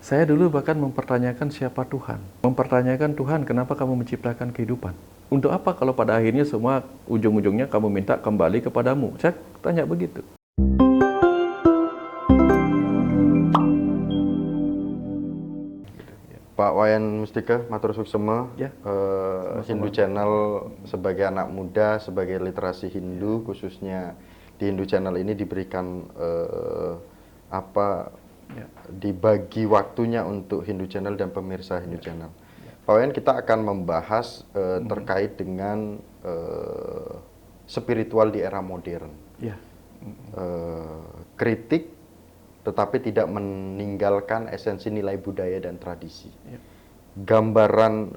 Saya dulu bahkan mempertanyakan siapa Tuhan. Mempertanyakan Tuhan, kenapa kamu menciptakan kehidupan? Untuk apa kalau pada akhirnya semua ujung-ujungnya kamu minta kembali kepadamu? Saya tanya begitu. Pak Wayan Mustika, matur suksema, Ya, Hindu Channel sebagai anak muda, sebagai literasi Hindu, khususnya di Hindu Channel ini diberikan dibagi waktunya untuk Hindu Channel dan pemirsa Hindu Channel. Pak Wayan, kita akan membahas terkait dengan spiritual di era modern. ya. Kritik tetapi tidak meninggalkan esensi nilai budaya dan tradisi. Ya. Gambaran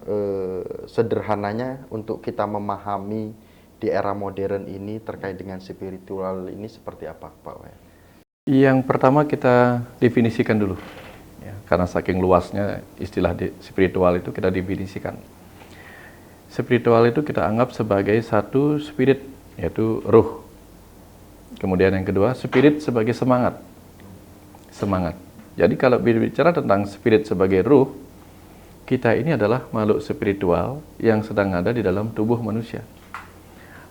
sederhananya untuk kita memahami di era modern ini terkait dengan spiritual ini seperti apa, Pak Wayan? Yang pertama kita definisikan dulu, ya, karena saking luasnya istilah spiritual itu kita definisikan. Spiritual itu kita anggap sebagai satu spirit, yaitu ruh. Kemudian yang kedua, spirit sebagai semangat. Semangat. Jadi kalau berbicara tentang spirit sebagai ruh, kita ini adalah makhluk spiritual yang sedang ada di dalam tubuh manusia.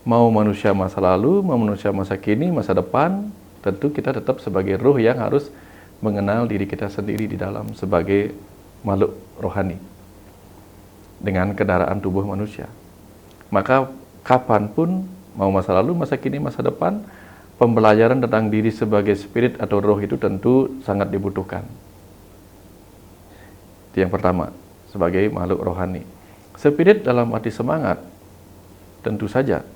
Mau manusia masa lalu, mau manusia masa kini, masa depan, tentu kita tetap sebagai ruh yang harus mengenal diri kita sendiri di dalam sebagai makhluk rohani dengan kendaraan tubuh manusia. Maka kapanpun, mau masa lalu, masa kini, masa depan, pembelajaran tentang diri sebagai spirit atau roh itu tentu sangat dibutuhkan. Itu yang pertama, sebagai makhluk rohani. Spirit dalam arti semangat, tentu saja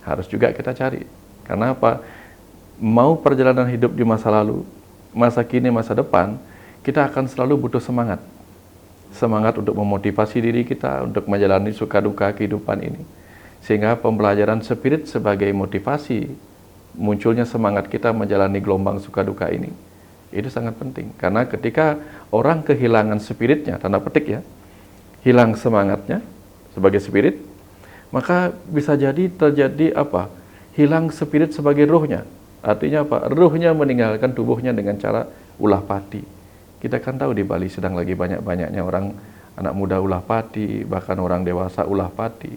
harus juga kita cari. Karena apa? Mau perjalanan hidup di masa lalu, masa kini, masa depan, kita akan selalu butuh semangat. Semangat untuk memotivasi diri kita, untuk menjalani suka duka kehidupan ini. Sehingga pembelajaran spirit sebagai motivasi, munculnya semangat kita menjalani gelombang suka duka ini, itu sangat penting. Karena ketika orang kehilangan spiritnya, tanda petik ya, hilang semangatnya sebagai spirit, maka bisa jadi terjadi apa? Hilang spirit sebagai ruhnya. Artinya apa? Ruhnya meninggalkan tubuhnya dengan cara ulah pati. Kita kan tahu di Bali sedang lagi banyak-banyaknya orang anak muda ulah pati, bahkan orang dewasa ulah pati,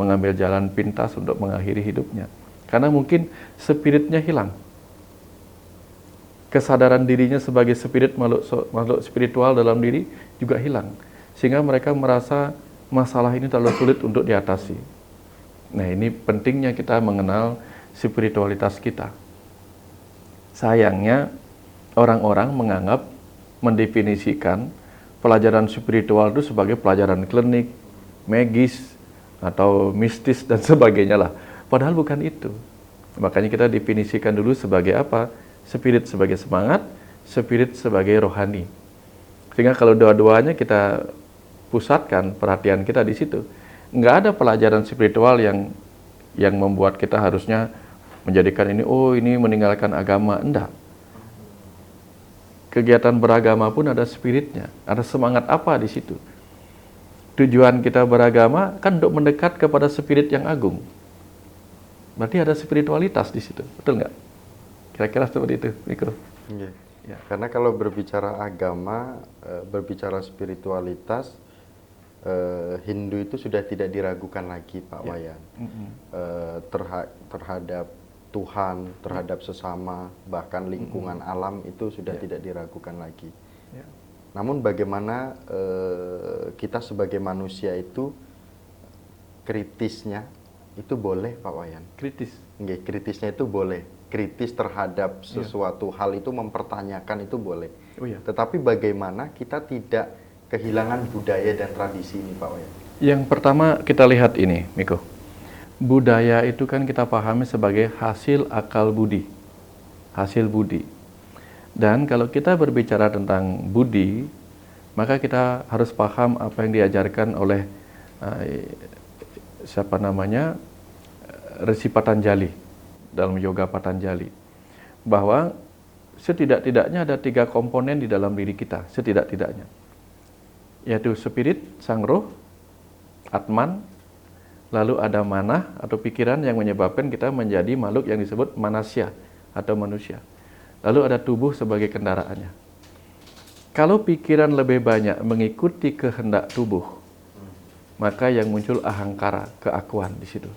mengambil jalan pintas untuk mengakhiri hidupnya. Karena mungkin spiritnya hilang. Kesadaran dirinya sebagai spirit, makhluk spiritual dalam diri juga hilang. Sehingga mereka merasa masalah ini terlalu sulit untuk diatasi. Nah, ini pentingnya kita mengenal spiritualitas kita. Sayangnya, orang-orang menganggap, mendefinisikan pelajaran spiritual itu sebagai pelajaran klinik, magis, atau mistis, dan sebagainya lah. Padahal bukan itu. Makanya kita definisikan dulu sebagai apa? Spirit sebagai semangat, spirit sebagai rohani. Sehingga kalau dua-duanya kita pusatkan perhatian kita di situ, nggak ada pelajaran spiritual yang membuat kita harusnya menjadikan ini, oh ini meninggalkan agama. Enggak. Kegiatan beragama pun ada spiritnya, ada semangat apa di situ. Tujuan kita beragama kan untuk mendekat kepada spirit yang agung. Berarti ada spiritualitas di situ, betul nggak? Kira-kira seperti itu, Miko. Yeah. Ya. Karena kalau berbicara agama, berbicara spiritualitas, Hindu itu sudah tidak diragukan lagi, Pak Wayan. Terhadap Tuhan, terhadap sesama, bahkan lingkungan alam itu sudah tidak diragukan lagi. Namun bagaimana kita sebagai manusia itu kritisnya itu boleh, Pak Wayan? Kritis? Nggih, kritisnya itu boleh. Kritis terhadap sesuatu hal itu mempertanyakan itu boleh. Oh, iya. Tetapi bagaimana kita tidak kehilangan budaya dan tradisi ini, Pak Wayan? Yang pertama kita lihat ini, Miko. Budaya itu kan kita pahami sebagai hasil akal budi. Hasil budi. Dan kalau kita berbicara tentang budi, maka kita harus paham apa yang diajarkan oleh Resi Patanjali dalam Yoga Patanjali, bahwa setidak-tidaknya ada 3 komponen di dalam diri kita, setidak-tidaknya, yaitu spirit, sang roh, atman, lalu ada manah atau pikiran yang menyebabkan kita menjadi makhluk yang disebut manasya atau manusia. Lalu ada tubuh sebagai kendaraannya. Kalau pikiran lebih banyak mengikuti kehendak tubuh, maka yang muncul ahangkara, keakuan di situ.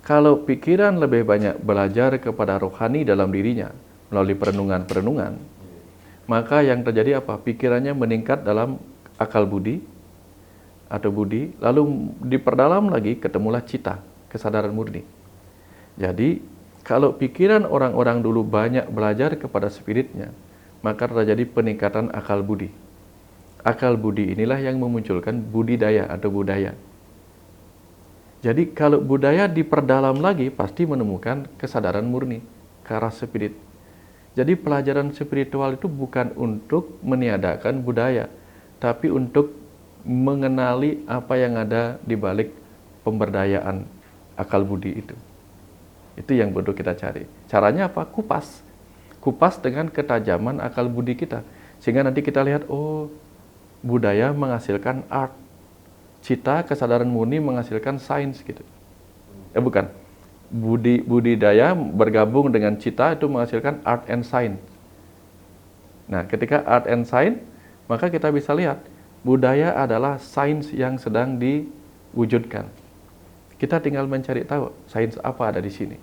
Kalau pikiran lebih banyak belajar kepada rohani dalam dirinya melalui perenungan-perenungan, maka yang terjadi apa? Pikirannya meningkat dalam akal budi atau budi, lalu diperdalam lagi ketemulah cita, kesadaran murni. Jadi, kalau pikiran orang-orang dulu banyak belajar kepada spiritnya, maka terjadi peningkatan akal budi. Akal budi inilah yang memunculkan budidaya atau budaya. Jadi kalau budaya diperdalam lagi, pasti menemukan kesadaran murni ke arah spirit. Jadi pelajaran spiritual itu bukan untuk meniadakan budaya, tapi untuk mengenali apa yang ada di balik pemberdayaan akal budi itu. Itu yang perlu kita cari. Caranya apa? Kupas. Kupas dengan ketajaman akal budi kita. Sehingga nanti kita lihat, oh, budaya menghasilkan art. Cita, kesadaran murni menghasilkan sains gitu. Bukan. Budidaya bergabung dengan cita itu menghasilkan art and science. Nah, ketika art and science, maka kita bisa lihat budaya adalah sains yang sedang diwujudkan. Kita tinggal mencari tahu sains apa ada di sini.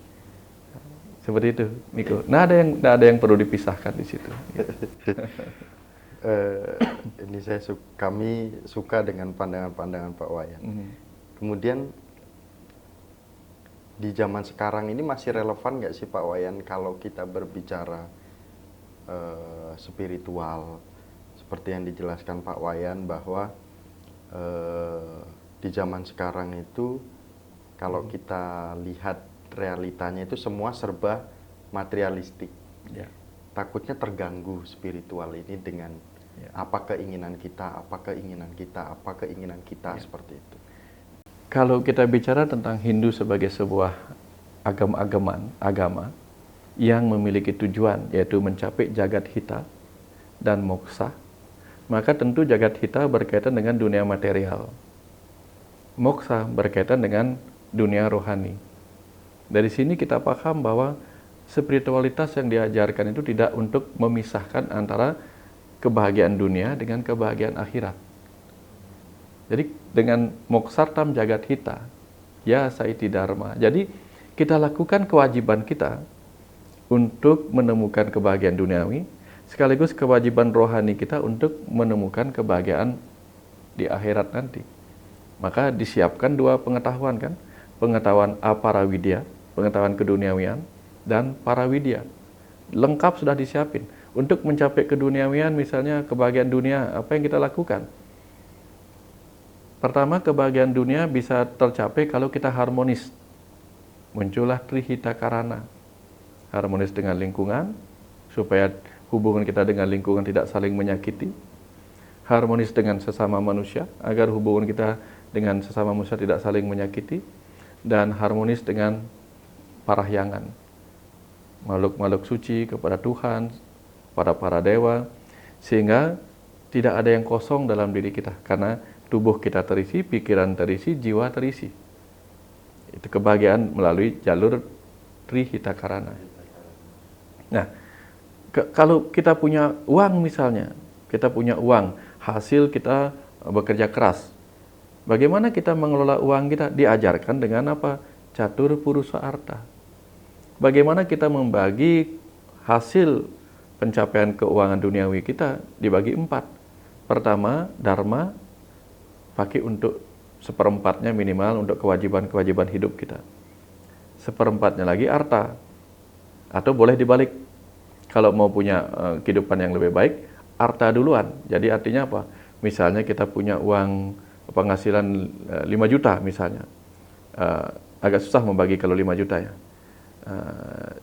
Seperti itu, Miko. Nah, ada yang perlu dipisahkan di situ. Ini kami suka dengan pandangan-pandangan Pak Wayan. Kemudian di zaman sekarang ini masih relevan nggak sih Pak Wayan kalau kita berbicara spiritual seperti yang dijelaskan Pak Wayan bahwa di zaman sekarang itu kalau kita lihat realitanya itu semua serba materialistik. Ya. Takutnya terganggu spiritual ini dengan apa keinginan kita, apa keinginan kita, apa keinginan kita, seperti itu. Kalau kita bicara tentang Hindu sebagai sebuah agama yang memiliki tujuan, yaitu mencapai jagat hita dan moksa, maka tentu jagat hita berkaitan dengan dunia material. Moksa berkaitan dengan dunia rohani. Dari sini kita paham bahwa spiritualitas yang diajarkan itu tidak untuk memisahkan antara kebahagiaan dunia dengan kebahagiaan akhirat. Jadi dengan moksartam jagat hita, ya saiti dharma. Jadi kita lakukan kewajiban kita untuk menemukan kebahagiaan duniawi, sekaligus kewajiban rohani kita untuk menemukan kebahagiaan di akhirat nanti. Maka disiapkan dua pengetahuan kan, pengetahuan aparawidya, pengetahuan keduniawian, dan parawidya. Lengkap sudah disiapin. Untuk mencapai keduniawian, misalnya kebahagiaan dunia, apa yang kita lakukan? Pertama, kebahagiaan dunia bisa tercapai kalau kita harmonis. Muncullah trihita karana. Harmonis dengan lingkungan, supaya hubungan kita dengan lingkungan tidak saling menyakiti. Harmonis dengan sesama manusia, agar hubungan kita dengan sesama manusia tidak saling menyakiti. Dan harmonis dengan parahyangan. Makhluk-makhluk suci kepada Tuhan, para dewa, sehingga tidak ada yang kosong dalam diri kita, karena tubuh kita terisi, pikiran terisi, jiwa terisi. Itu kebahagiaan melalui jalur trihita karana. Nah, kalau kita punya uang misalnya, kita punya uang, hasil kita bekerja keras. Bagaimana kita mengelola uang kita? Diajarkan dengan apa? Catur purusa arta. Bagaimana kita membagi hasil pencapaian keuangan duniawi kita dibagi 4. Pertama, dharma, pakai untuk seperempatnya minimal untuk kewajiban-kewajiban hidup kita. Seperempatnya lagi arta, atau boleh dibalik. Kalau mau punya kehidupan yang lebih baik, arta duluan. Jadi artinya apa? Misalnya kita punya uang penghasilan 5 juta misalnya. Agak susah membagi kalau 5 juta ya.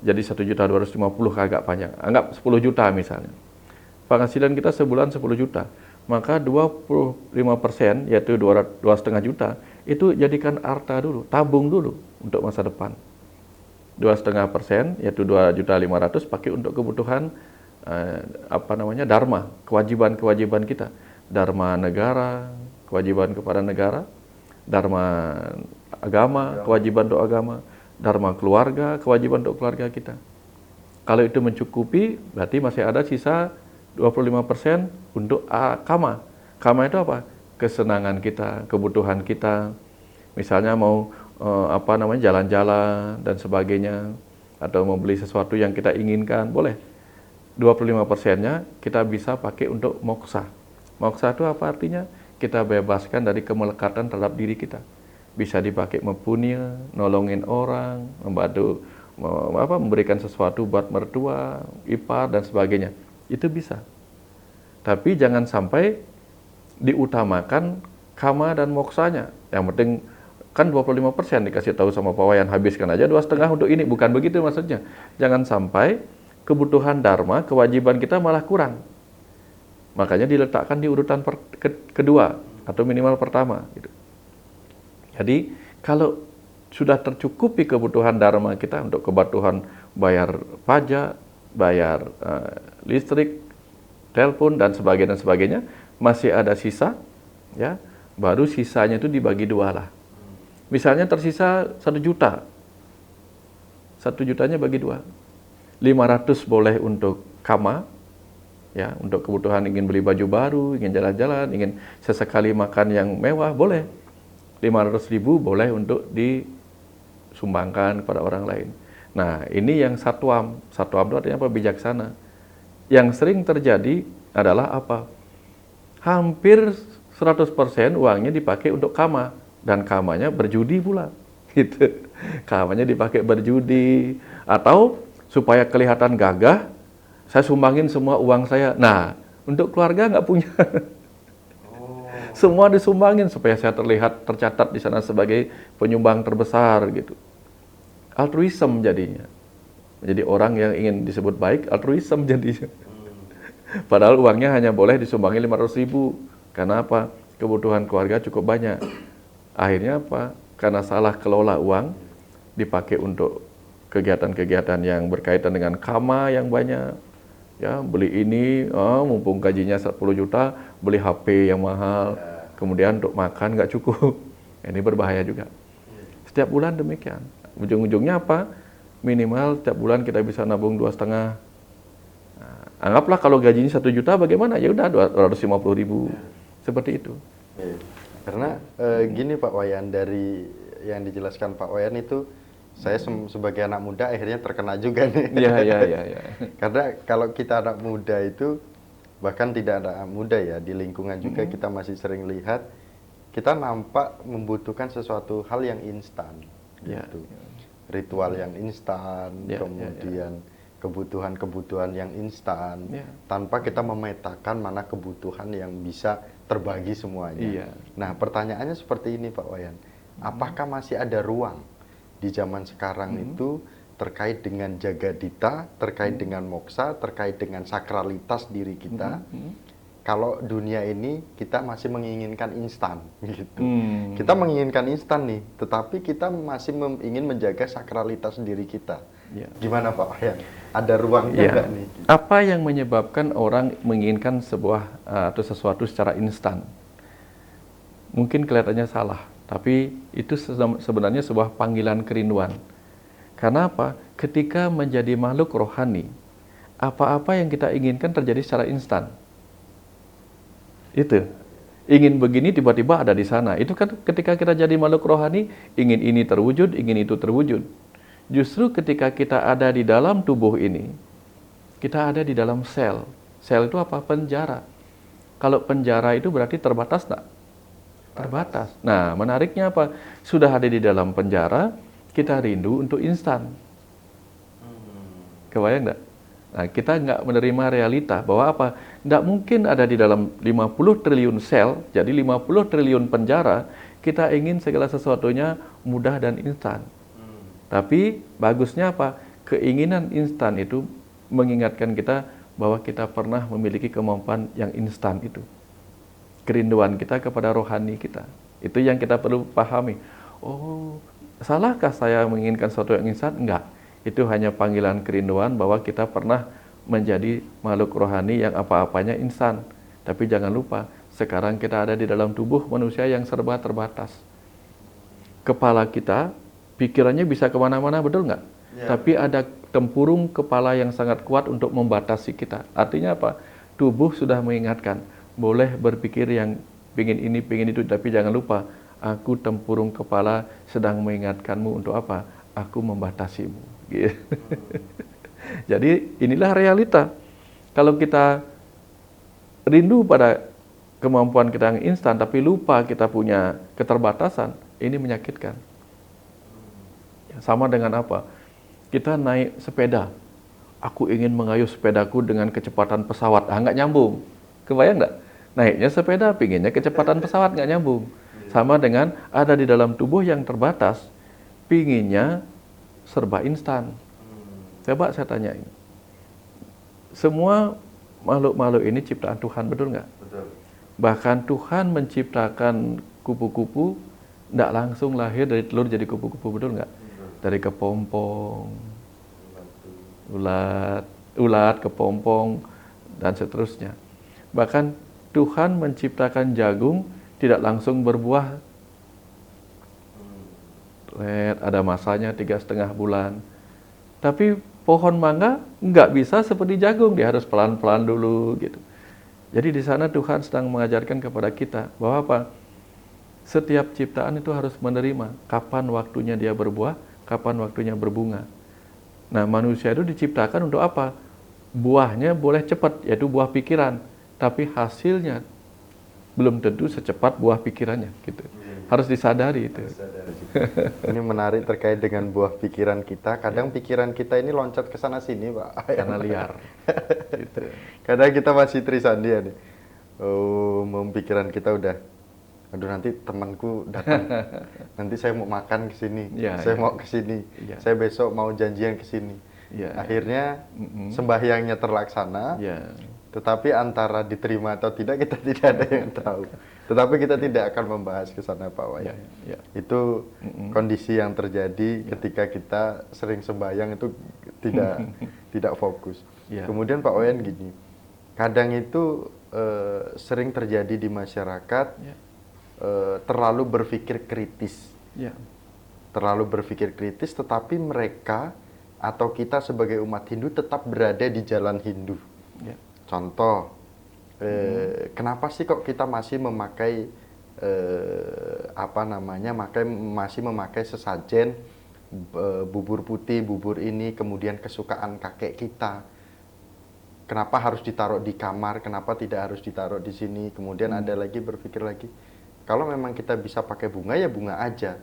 Jadi 1.250.000 agak panjang. Anggap 10 juta misalnya. Penghasilan kita sebulan 10 juta. Maka 25%, yaitu 2,5 juta, itu jadikan arta dulu, tabung dulu untuk masa depan. 2,5%, yaitu 2.500.000 pakai untuk kebutuhan dharma, kewajiban-kewajiban kita. Dharma negara, kewajiban kepada negara. Dharma agama, kewajiban untuk agama. Dharma keluarga, kewajiban untuk keluarga kita. Kalau itu mencukupi, berarti masih ada sisa 25% untuk kama. Kama itu apa? Kesenangan kita, kebutuhan kita. Misalnya mau jalan-jalan dan sebagainya, atau membeli sesuatu yang kita inginkan, boleh. 25%-nya kita bisa pakai untuk moksa. Moksa itu apa artinya? Kita bebaskan dari kemelekatan terhadap diri kita. Bisa dipakai mempunya, nolongin orang, membantu, memberikan sesuatu buat mertua, ipar, dan sebagainya. Itu bisa. Tapi jangan sampai diutamakan kama dan moksanya. Yang penting kan 25% dikasih tahu sama Pak Wayan, habiskan aja 2,5 untuk ini. Bukan begitu maksudnya. Jangan sampai kebutuhan dharma, kewajiban kita malah kurang. Makanya diletakkan di urutan kedua atau minimal pertama. Gitu. Jadi kalau sudah tercukupi kebutuhan dharma kita untuk kebutuhan bayar pajak, bayar listrik, telepon dan sebagainya, masih ada sisa, ya, baru sisanya itu dibagi dua lah. Misalnya tersisa 1 juta, 1 jutanya bagi dua. 500 boleh untuk kama, ya, untuk kebutuhan ingin beli baju baru, ingin jalan-jalan, ingin sesekali makan yang mewah, boleh. 500.000 boleh untuk disumbangkan kepada orang lain. Nah, ini yang satwam. Satwam itu artinya apa? Bijaksana. Yang sering terjadi adalah apa? Hampir 100% uangnya dipakai untuk kama, dan kamanya berjudi pula. Gitu. Kamanya dipakai berjudi, atau supaya kelihatan gagah, saya sumbangin semua uang saya. Nah, untuk keluarga nggak punya. Semua disumbangin supaya saya tercatat di sana sebagai penyumbang terbesar gitu. Altruism jadinya. Jadi orang yang ingin disebut baik, altruism jadinya. Padahal uangnya hanya boleh disumbangi 500.000. Karena apa? Kebutuhan keluarga cukup banyak. Akhirnya apa? Karena salah kelola uang, dipakai untuk kegiatan-kegiatan yang berkaitan dengan kama yang banyak. Ya, beli ini, mumpung gajinya 10 juta, beli HP yang mahal, kemudian untuk makan nggak cukup. Ini berbahaya juga. Setiap bulan demikian. Ujung-ujungnya apa? Minimal setiap bulan kita bisa nabung 2,5. Nah, anggaplah kalau gajinya 1 juta, bagaimana? Ya udah 250.000. Seperti itu. Karena gini Pak Wayan, dari yang dijelaskan Pak Wayan itu, saya sebagai anak muda akhirnya terkena juga nih. Iya. Karena kalau kita anak muda itu, bahkan tidak anak muda ya, di lingkungan juga kita masih sering lihat, kita nampak membutuhkan sesuatu hal yang instan. Gitu. Ritual yang instan, kemudian kebutuhan-kebutuhan yang instan, tanpa kita memetakan mana kebutuhan yang bisa terbagi semuanya. Nah, pertanyaannya seperti ini Pak Wayan, apakah masih ada ruang di zaman sekarang itu terkait dengan jagadita, terkait dengan moksa, terkait dengan sakralitas diri kita? Kalau dunia ini kita masih menginginkan instan, gitu. Kita menginginkan instan nih, tetapi kita masih ingin menjaga sakralitas diri kita. Gimana Pak Wayan? Ada ruangnya nggak nih? Apa yang menyebabkan orang menginginkan sebuah atau sesuatu secara instan? Mungkin kelihatannya salah, tapi itu sebenarnya sebuah panggilan kerinduan. Karena apa? Ketika menjadi makhluk rohani, apa-apa yang kita inginkan terjadi secara instan. Itu. Ingin begini tiba-tiba ada di sana. Itu kan ketika kita jadi makhluk rohani, ingin ini terwujud, ingin itu terwujud. Justru ketika kita ada di dalam tubuh ini, kita ada di dalam sel. Sel itu apa? Penjara. Kalau penjara itu berarti terbatas enggak? Terbatas. Nah, menariknya apa? Sudah ada di dalam penjara, kita rindu untuk instan. Kebayang enggak? Nah, kita nggak menerima realita bahwa apa? Nggak mungkin ada di dalam 50 triliun sel, jadi 50 triliun penjara, kita ingin segala sesuatunya mudah dan instan. Tapi bagusnya apa? Keinginan instan itu mengingatkan kita bahwa kita pernah memiliki kemampuan yang instan itu. Kerinduan kita kepada rohani kita. Itu yang kita perlu pahami. Oh, salahkah saya menginginkan sesuatu yang instan? Enggak. Itu hanya panggilan kerinduan bahwa kita pernah menjadi makhluk rohani yang apa-apanya instan. Tapi jangan lupa, sekarang kita ada di dalam tubuh manusia yang serba terbatas. Kepala kita, pikirannya bisa kemana-mana, betul nggak? Tapi ada tempurung kepala yang sangat kuat untuk membatasi kita. Artinya apa? tubuh sudah mengingatkan, boleh berpikir yang pingin ini, pingin itu, tapi jangan lupa, aku tempurung kepala sedang mengingatkanmu untuk apa? Aku membatasimu. Gitu. Jadi inilah realita. Kalau kita rindu pada kemampuan kita yang instan, tapi lupa kita punya keterbatasan, ini menyakitkan. Sama dengan apa? Kita naik sepeda, aku ingin mengayuh sepedaku dengan kecepatan pesawat, nggak nyambung. Kebayang nggak? Naiknya sepeda, pinginnya kecepatan pesawat, nggak nyambung. Sama dengan ada di dalam tubuh yang terbatas, pinginnya serba instan. Coba saya tanyain, semua makhluk-makhluk ini ciptaan Tuhan, betul nggak? Betul. Bahkan Tuhan menciptakan kupu-kupu, nggak langsung lahir dari telur jadi kupu-kupu, betul nggak? Dari kepompong, ulat, kepompong, dan seterusnya. Bahkan Tuhan menciptakan jagung tidak langsung berbuah. Ada masanya 3,5 bulan. Tapi pohon mangga nggak bisa seperti jagung, dia harus pelan-pelan dulu gitu. Jadi di sana Tuhan sedang mengajarkan kepada kita bahwa apa? Setiap ciptaan itu harus menerima kapan waktunya dia berbuah, kapan waktunya berbunga. Nah, manusia itu diciptakan untuk apa? Buahnya boleh cepat, yaitu buah pikiran, tapi hasilnya belum tentu secepat buah pikirannya gitu. Harus disadari itu. Ini menarik terkait dengan buah pikiran kita. Kadang pikiran kita ini loncat ke sana sini, Pak. Karena liar. Gitu. Kadang kita masih trisandia nih. Pikiran kita udah, aduh nanti temanku datang, nanti saya mau makan ke sini, saya mau ke sini, saya besok mau janjian ke sini. Akhirnya sembahyangnya terlaksana, tetapi antara diterima atau tidak kita tidak ada yang tahu. Tetapi kita tidak akan membahas ke sana, Pak Wayan. Itu kondisi yang terjadi ketika kita sering sembahyang itu tidak fokus. Kemudian Pak Wayan gini, kadang itu sering terjadi di masyarakat, terlalu berpikir kritis. Terlalu berpikir kritis, tetapi mereka atau kita sebagai umat Hindu tetap berada di jalan Hindu. Contoh, kenapa sih kok kita masih memakai masih memakai sesajen bubur putih, bubur ini, kemudian kesukaan kakek kita. Kenapa harus ditaruh di kamar? Kenapa tidak harus ditaruh di sini? Kemudian ada lagi berpikir lagi, kalau memang kita bisa pakai bunga ya bunga aja.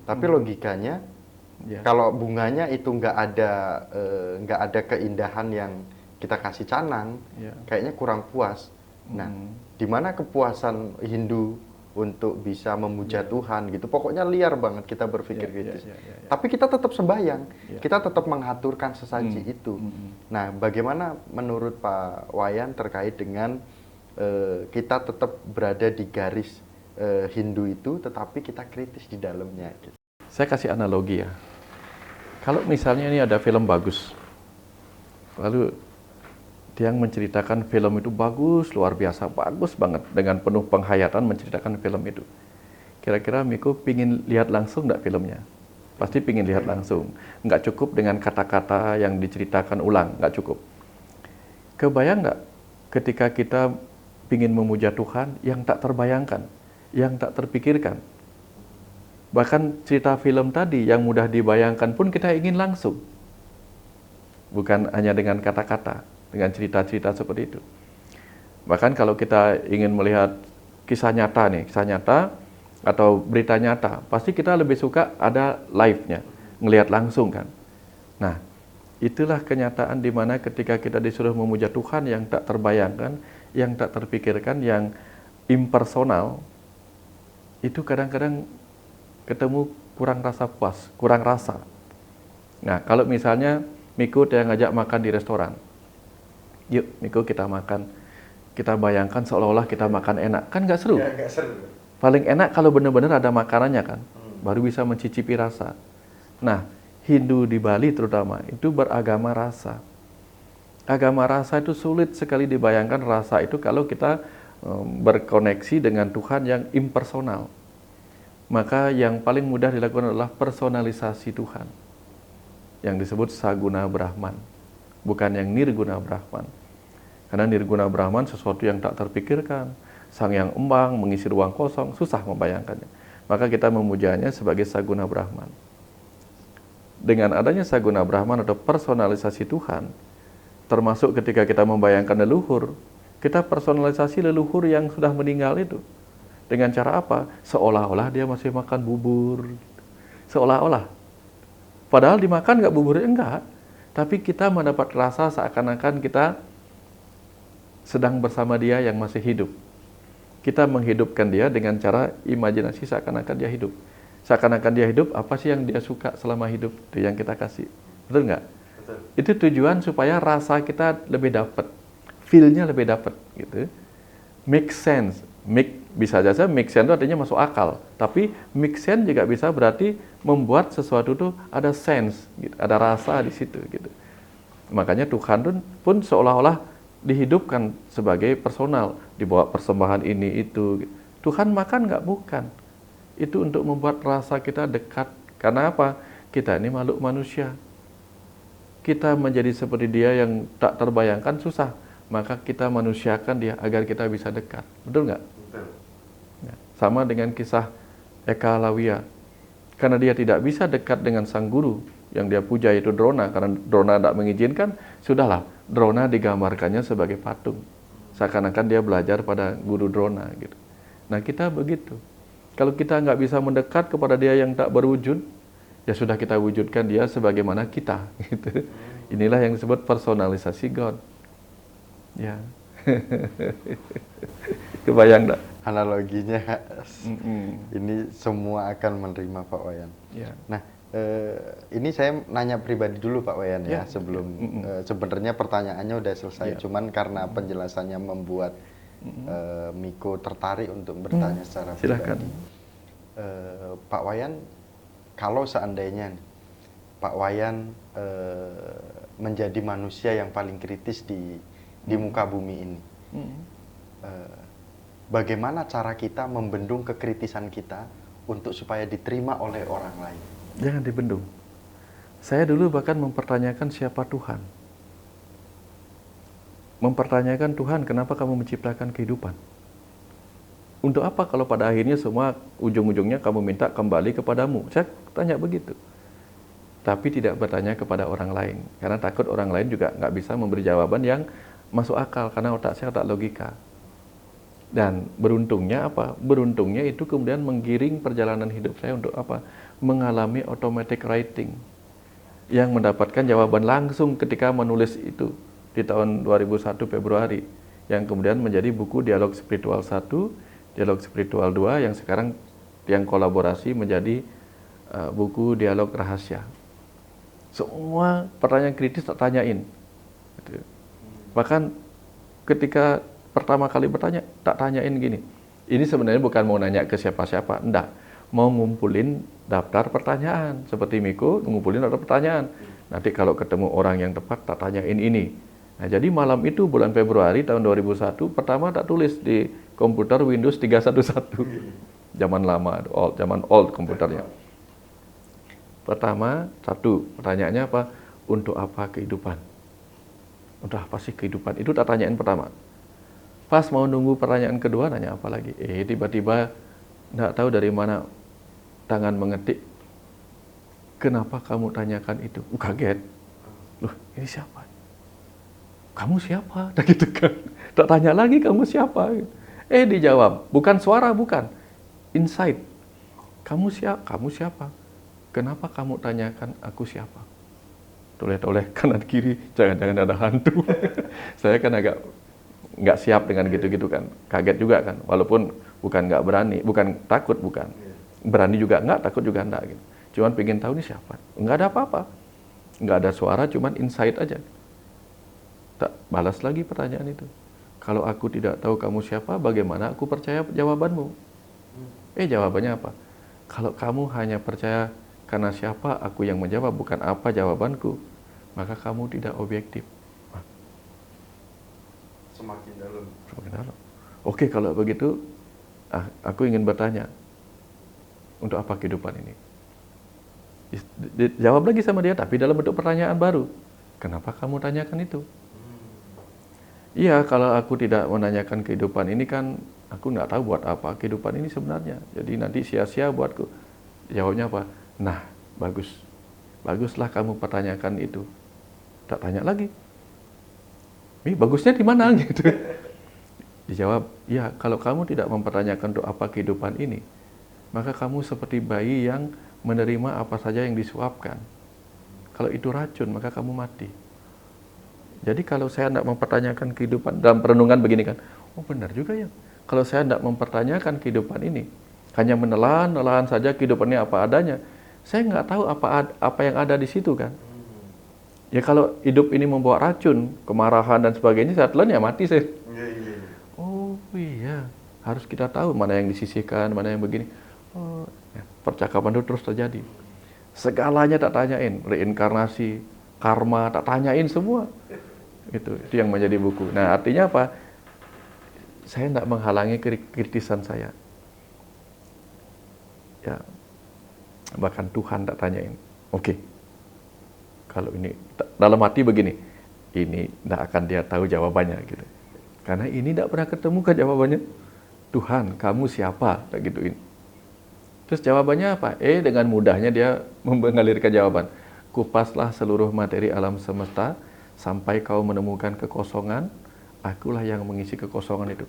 Tapi logikanya, kalau bunganya itu nggak ada keindahan yang kita kasih canang, kayaknya kurang puas. Nah, di mana kepuasan Hindu untuk bisa memuja Tuhan gitu? Pokoknya liar banget kita berpikir kritis. Tapi kita tetap sembahyang, kita tetap mengaturkan sesaji itu. Nah, bagaimana menurut Pak Wayan terkait dengan kita tetap berada di garis Hindu itu, tetapi kita kritis di dalamnya? Gitu. Saya kasih analogi ya. Kalau misalnya ini ada film bagus, lalu dia menceritakan film itu bagus, luar biasa, bagus banget, dengan penuh penghayatan menceritakan film itu. Kira-kira Miko pingin lihat langsung nggak filmnya? Pasti pingin lihat langsung. Nggak cukup dengan kata-kata yang diceritakan ulang, nggak cukup. Kebayang nggak ketika kita pingin memuja Tuhan yang tak terbayangkan, yang tak terpikirkan? Bahkan cerita film tadi yang mudah dibayangkan pun kita ingin langsung. Bukan hanya dengan kata-kata, dengan cerita-cerita seperti itu. Bahkan kalau kita ingin melihat kisah nyata nih, kisah nyata atau berita nyata, pasti kita lebih suka ada live-nya, ngelihat langsung kan. Nah, itulah kenyataan di mana ketika kita disuruh memuja Tuhan yang tak terbayangkan, yang tak terpikirkan, yang impersonal, itu kadang-kadang ketemu kurang rasa puas, kurang rasa. Nah, kalau misalnya Miko dia ngajak makan di restoran, yuk Miko kita makan, kita bayangkan seolah-olah kita makan enak, kan nggak seru. Nggak seru. Paling enak kalau benar-benar ada makanannya kan, baru bisa mencicipi rasa. Nah, Hindu di Bali terutama itu beragama rasa. Agama rasa itu sulit sekali dibayangkan rasa itu kalau kita berkoneksi dengan Tuhan yang impersonal. Maka yang paling mudah dilakukan adalah personalisasi Tuhan, yang disebut Saguna Brahman, bukan yang Nirguna Brahman. Karena nirguna Brahman sesuatu yang tak terpikirkan. Sang yang embang, mengisi ruang kosong, susah membayangkannya. Maka kita memujanya sebagai Saguna Brahman. Dengan adanya Saguna Brahman atau personalisasi Tuhan, termasuk ketika kita membayangkan leluhur, kita personalisasi leluhur yang sudah meninggal itu. Dengan cara apa? Seolah-olah dia masih makan bubur. Seolah-olah. Padahal dimakan nggak buburnya? Enggak. Tapi kita mendapat rasa seakan-akan kita sedang bersama dia yang masih hidup. Kita menghidupkan dia dengan cara imajinasi seakan-akan dia hidup. Seakan-akan dia hidup, apa sih yang dia suka selama hidup? Itu yang kita kasih. Betul nggak? Betul. Itu tujuan supaya rasa kita lebih dapat. Feel-nya lebih dapat. Gitu. Make sense. Bisa saja make sense itu artinya masuk akal. Tapi make sense juga bisa berarti membuat sesuatu itu ada sense. Gitu. Ada rasa di situ. Gitu. Makanya Tuhan pun seolah-olah dihidupkan sebagai personal, dibawa persembahan ini itu. Tuhan makan nggak? Bukan. Itu untuk membuat rasa kita dekat. Karena apa? Kita ini makhluk manusia. Kita menjadi seperti dia yang tak terbayangkan susah. Maka kita manusiakan dia agar kita bisa dekat. Betul nggak? Betul. Sama dengan kisah Eka Lawya. Karena dia tidak bisa dekat dengan sang guru yang dia puja itu Drona, karena Drona tidak mengizinkan, sudahlah, Drona digambarkannya sebagai patung. Seakan-akan dia belajar pada guru Drona. Gitu. Nah kita begitu. Kalau kita nggak bisa mendekat kepada dia yang tak berwujud, ya sudah kita wujudkan dia sebagaimana kita. Gitu. Inilah yang disebut personalisasi God. Ya. Kebayang tak? Analoginya, ini semua akan menerima Pak Wayan. Ya. Nah, ini saya nanya pribadi dulu Pak Wayan ya, sebelum sebenarnya pertanyaannya udah selesai, cuman karena penjelasannya membuat Miko tertarik untuk bertanya secara pribadi. Pak Wayan, kalau seandainya Pak Wayan menjadi manusia yang paling kritis di muka bumi ini, bagaimana cara kita membendung kekritisan kita untuk supaya diterima oleh orang lain? Jangan dibendung. Saya dulu bahkan mempertanyakan siapa Tuhan. Mempertanyakan Tuhan, kenapa kamu menciptakan kehidupan? Untuk apa kalau pada akhirnya semua ujung-ujungnya kamu minta kembali kepadamu? Saya tanya begitu. Tapi tidak bertanya kepada orang lain. Karena takut orang lain juga nggak bisa memberi jawaban yang masuk akal. Karena otak saya otak logika. Dan beruntungnya apa? Beruntungnya itu kemudian menggiring perjalanan hidup saya untuk apa? Mengalami automatic writing. Yang mendapatkan jawaban langsung ketika menulis itu di tahun 2001 Februari. Yang kemudian menjadi buku Dialog Spiritual 1, Dialog Spiritual 2, yang sekarang yang kolaborasi menjadi buku Dialog Rahasia. Semua pertanyaan kritis tak tanyain. Gitu. Bahkan ketika pertama kali bertanya, tak tanyain gini. Ini sebenarnya bukan mau nanya ke siapa-siapa, enggak. Mau ngumpulin daftar pertanyaan. Seperti Miko, ngumpulin daftar pertanyaan. Nanti kalau ketemu orang yang tepat, tak tanyain ini. Nah, jadi malam itu bulan Februari tahun 2001, pertama tak tulis di komputer Windows 311. Zaman lama, zaman old komputernya. Pertama, satu, pertanyaannya apa? Untuk apa kehidupan? Untuk apa sih kehidupan? Itu tak tanyain pertama. Pas mau nunggu pertanyaan kedua, nanya apa lagi? Tiba-tiba nggak tahu dari mana tangan mengetik. Kenapa kamu tanyakan itu? Kaget. Loh, ini siapa? Kamu siapa? Dan gitu kan. Tak tanya lagi kamu siapa? Dijawab. Bukan suara, bukan. Insight. Kamu siapa? Kamu siapa? Kenapa kamu tanyakan aku siapa? Toleh-toleh kanan kiri, jangan-jangan ada hantu. Saya kan agak nggak siap dengan gitu-gitu kan. Kaget juga kan. Walaupun bukan nggak berani, bukan takut, bukan. Berani juga enggak, takut juga enggak. Gitu. Cuman pengen tahu ini siapa. Enggak ada apa-apa. Enggak ada suara, cuman insight aja. Tak balas lagi pertanyaan itu. Kalau aku tidak tahu kamu siapa, bagaimana aku percaya jawabanmu? Jawabannya apa? Kalau kamu hanya percaya karena siapa aku yang menjawab, bukan apa jawabanku, maka kamu tidak objektif. Semakin dalam. Semakin dalam. Oke, kalau begitu, aku ingin bertanya, untuk apa kehidupan ini? Jawab lagi sama dia, tapi dalam bentuk pertanyaan baru. Kenapa kamu tanyakan itu? Iya, kalau aku tidak menanyakan kehidupan ini kan, aku nggak tahu buat apa kehidupan ini sebenarnya. Jadi nanti sia-sia buatku. Jawabnya apa? Nah, bagus. Baguslah kamu pertanyakan itu. Tak tanya lagi. Ini bagusnya di mana gitu. Dijawab, ya kalau kamu tidak mempertanyakan untuk apa kehidupan ini, maka kamu seperti bayi yang menerima apa saja yang disuapkan. Kalau itu racun, maka kamu mati. Jadi kalau saya tidak mempertanyakan kehidupan, dalam perenungan begini kan, oh benar juga ya. Kalau saya tidak mempertanyakan kehidupan ini, hanya menelan saja kehidupannya apa adanya, saya nggak tahu apa yang ada di situ kan. Ya kalau hidup ini membawa racun, kemarahan dan sebagainya, saya telan ya mati saya. Oh iya, harus kita tahu mana yang disisihkan, mana yang begini. Oh, ya, percakapan itu terus terjadi. Segalanya tak tanyain, reinkarnasi, karma, tak tanyain semua. Itu yang menjadi buku. Nah artinya apa? Saya tidak menghalangi kritisan saya. Ya, bahkan Tuhan tak tanyain. Oke. Kalau ini dalam hati begini, ini tidak akan dia tahu jawabannya gitu. Karena ini tidak pernah ketemu kan jawabannya. Tuhan, kamu siapa? Tak gituin. Terus jawabannya apa? Dengan mudahnya dia mengalirkan jawaban. Kupaslah seluruh materi alam semesta sampai kau menemukan kekosongan, akulah yang mengisi kekosongan itu.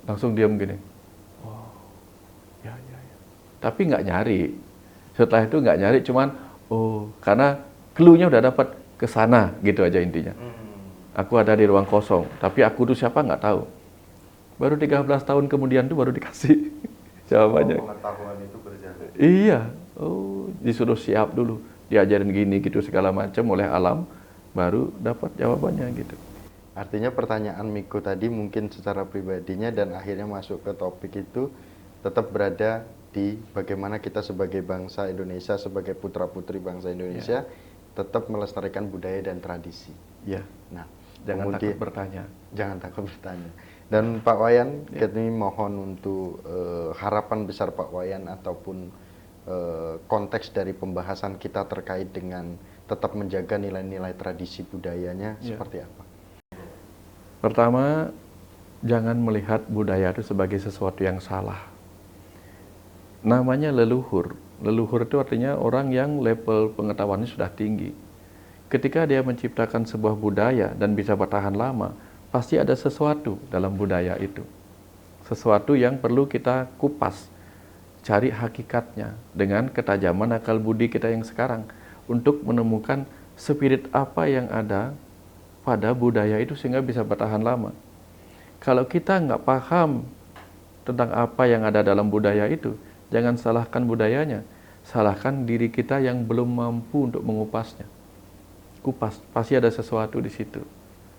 Langsung diam gini. Oh, ya. Tapi nggak nyari. Setelah itu nggak nyari, cuman karena clue-nya udah dapat ke sana, gitu aja intinya. Aku ada di ruang kosong, tapi aku tuh siapa nggak tahu. Baru 13 tahun kemudian tuh baru dikasih jawabannya. Pengetahuan itu berjalan. Iya, disuruh siap dulu, diajarin gini gitu segala macam oleh alam, baru dapat jawabannya gitu. Artinya pertanyaan Miko tadi mungkin secara pribadinya dan akhirnya masuk ke topik itu tetap berada di bagaimana kita sebagai bangsa Indonesia, sebagai putra-putri bangsa Indonesia, tetap melestarikan budaya dan tradisi. Ya. Nah, Jangan takut bertanya. Jangan takut bertanya. Dan Pak Wayan, kami mohon untuk harapan besar Pak Wayan ataupun konteks dari pembahasan kita terkait dengan tetap menjaga nilai-nilai tradisi budayanya seperti apa? Pertama, jangan melihat budaya itu sebagai sesuatu yang salah. Namanya leluhur. Leluhur itu artinya orang yang level pengetahuannya sudah tinggi. Ketika dia menciptakan sebuah budaya dan bisa bertahan lama, pasti ada sesuatu dalam budaya itu. Sesuatu yang perlu kita kupas, cari hakikatnya dengan ketajaman akal budi kita yang sekarang untuk menemukan spirit apa yang ada pada budaya itu sehingga bisa bertahan lama. Kalau kita nggak paham tentang apa yang ada dalam budaya itu, jangan salahkan budayanya, salahkan diri kita yang belum mampu untuk mengupasnya. Kupas, pasti ada sesuatu di situ.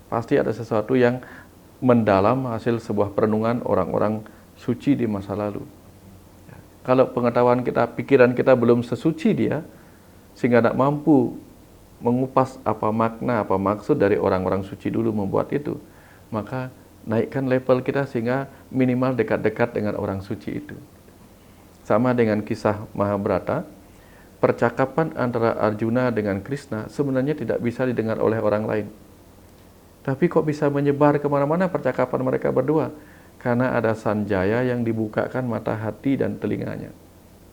Pasti ada sesuatu yang mendalam hasil sebuah perenungan orang-orang suci di masa lalu. Kalau pengetahuan kita, pikiran kita belum sesuci dia, sehingga tidak mampu mengupas apa makna, apa maksud dari orang-orang suci dulu membuat itu, maka naikkan level kita sehingga minimal dekat-dekat dengan orang suci itu. Sama dengan kisah Mahabharata, percakapan antara Arjuna dengan Krishna sebenarnya tidak bisa didengar oleh orang lain. Tapi kok bisa menyebar kemana-mana percakapan mereka berdua? Karena ada Sanjaya yang dibukakan mata hati dan telinganya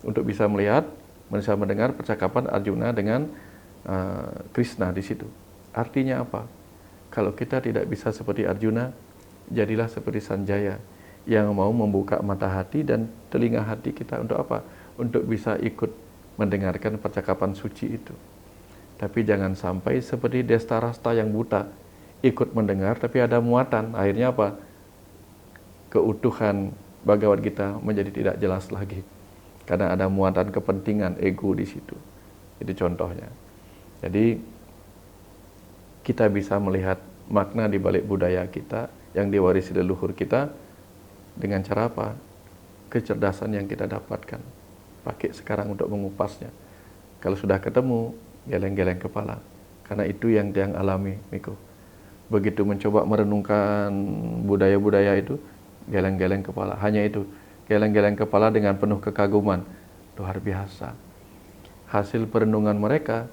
untuk bisa melihat, bisa mendengar percakapan Arjuna dengan Krishna di situ. Artinya apa? Kalau kita tidak bisa seperti Arjuna, jadilah seperti Sanjaya yang mau membuka mata hati dan telinga hati kita untuk apa? Untuk bisa ikut mendengarkan percakapan suci itu. Tapi jangan sampai seperti Destarasta yang buta, ikut mendengar tapi ada muatan. Akhirnya apa? Keutuhan Bhagavad Gita menjadi tidak jelas lagi. Karena ada muatan kepentingan ego di situ. Itu contohnya. Jadi kita bisa melihat makna di balik budaya kita yang diwarisi leluhur kita dengan cara apa? Kecerdasan yang kita dapatkan. Pakai sekarang untuk mengupasnya. Kalau sudah ketemu, geleng-geleng kepala. Karena itu yang alami, Miko. Begitu mencoba merenungkan budaya-budaya itu, geleng-geleng kepala. Hanya itu, geleng-geleng kepala dengan penuh kekaguman. Luar biasa. Hasil perenungan mereka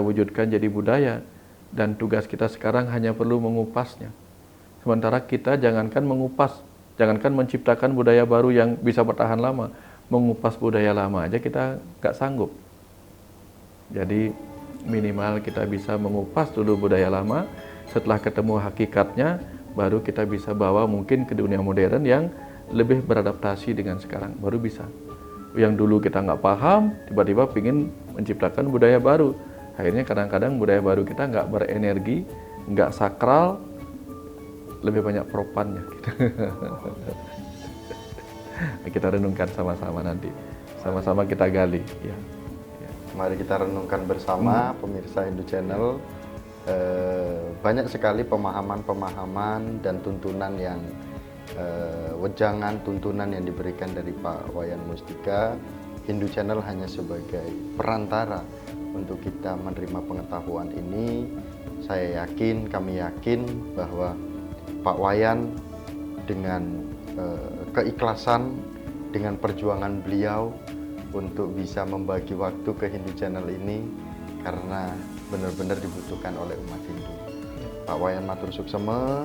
wujudkan jadi budaya. Dan tugas kita sekarang hanya perlu mengupasnya. Sementara kita jangankan mengupas, jangankan menciptakan budaya baru yang bisa bertahan lama, mengupas budaya lama aja kita nggak sanggup. Jadi minimal kita bisa mengupas dulu budaya lama, setelah ketemu hakikatnya, baru kita bisa bawa mungkin ke dunia modern yang lebih beradaptasi dengan sekarang, baru bisa. Yang dulu kita nggak paham, tiba-tiba pingin menciptakan budaya baru. Akhirnya kadang-kadang budaya baru kita nggak berenergi, nggak sakral, lebih banyak propannya. Gitu. Kita renungkan sama-sama nanti, sama-sama kita gali. Ya. Mari kita renungkan bersama, pemirsa Hindu Channel. Banyak sekali pemahaman-pemahaman dan tuntunan yang wejangan, tuntunan yang diberikan dari Pak Wayan Mustika. Hindu Channel hanya sebagai perantara untuk kita menerima pengetahuan ini. Saya yakin, kami yakin bahwa Pak Wayan dengan keikhlasan, dengan perjuangan beliau untuk bisa membagi waktu ke Hindu Channel ini karena benar-benar dibutuhkan oleh umat Hindu. Pak Wayan matur suksema,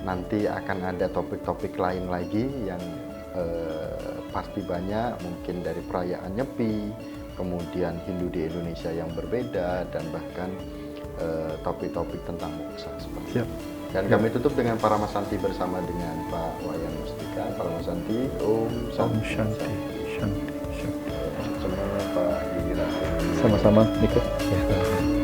nanti akan ada topik-topik lain lagi yang pasti banyak, mungkin dari perayaan Nyepi, kemudian Hindu di Indonesia yang berbeda, dan bahkan topik-topik tentang moksa seperti itu. Dan kami tutup dengan Paramasanti bersama dengan Pak Wayan Mustika. Paramasanti, Om Shanti. Shanti, Shanti, Shanti. Semuanya Pak Yudhira. Sama-sama, Niko. Ya.